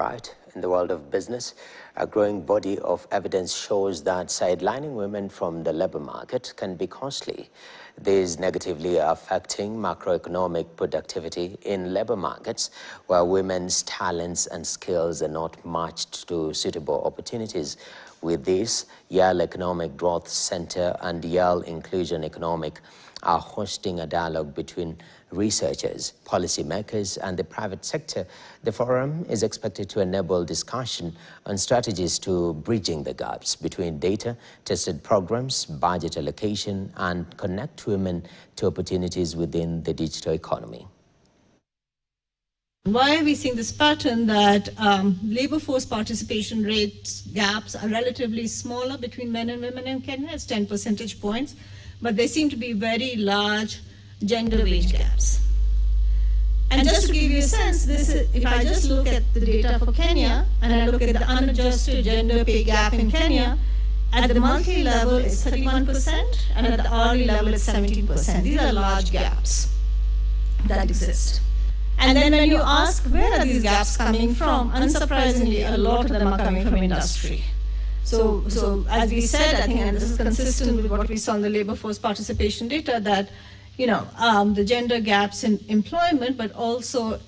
Right. In the world of business, a growing body of evidence shows that sidelining women from the labor market can be costly. This is negatively affecting macroeconomic productivity in labor markets, where women's talents and skills are not matched to suitable opportunities. With this, Yale Economic Growth Center and Yale Inclusion Economic are hosting a dialogue between researchers, policymakers, and the private sector. The forum is expected to enable discussion on strategies to bridging the gaps between data-tested programs, budget allocation, and connect women to opportunities within the digital economy. Why are we seeing this pattern that labor force participation rates gaps are relatively smaller between men and women in Kenya? It's 10 percentage points, but there seem to be very large gender wage gaps. And just to give you a sense, if I just look at the data for Kenya and I look at the unadjusted gender pay gap in Kenya, at the monthly level it's 31% and at the hourly level it's 17%. These are large gaps that exist. And then when you ask where are these gaps coming from, unsurprisingly, a lot of them are coming from industry. So as we said, I think, and this is consistent with what we saw in the labor force participation data, that the gender gaps in employment, but also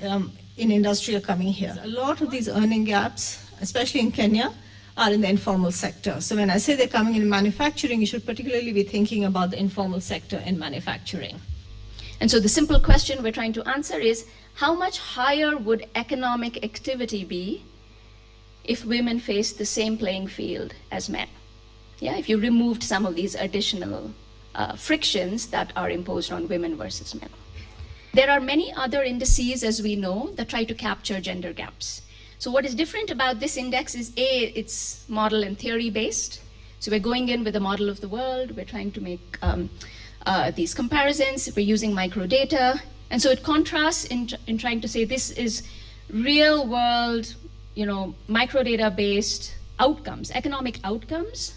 in industry are coming here. A lot of these earning gaps, especially in Kenya, are in the informal sector. So when I say they're coming in manufacturing, you should particularly be thinking about the informal sector in manufacturing. And so the simple question we're trying to answer is, how much higher would economic activity be if women faced the same playing field as men? Yeah, if you removed some of these additional frictions that are imposed on women versus men. There are many other indices, as we know, that try to capture gender gaps. So what is different about this index is, A, it's model and theory based. So we're going in with a model of the world. We're trying to make these comparisons. We're using microdata. And so it contrasts in trying to say this is real world, microdata based outcomes, economic outcomes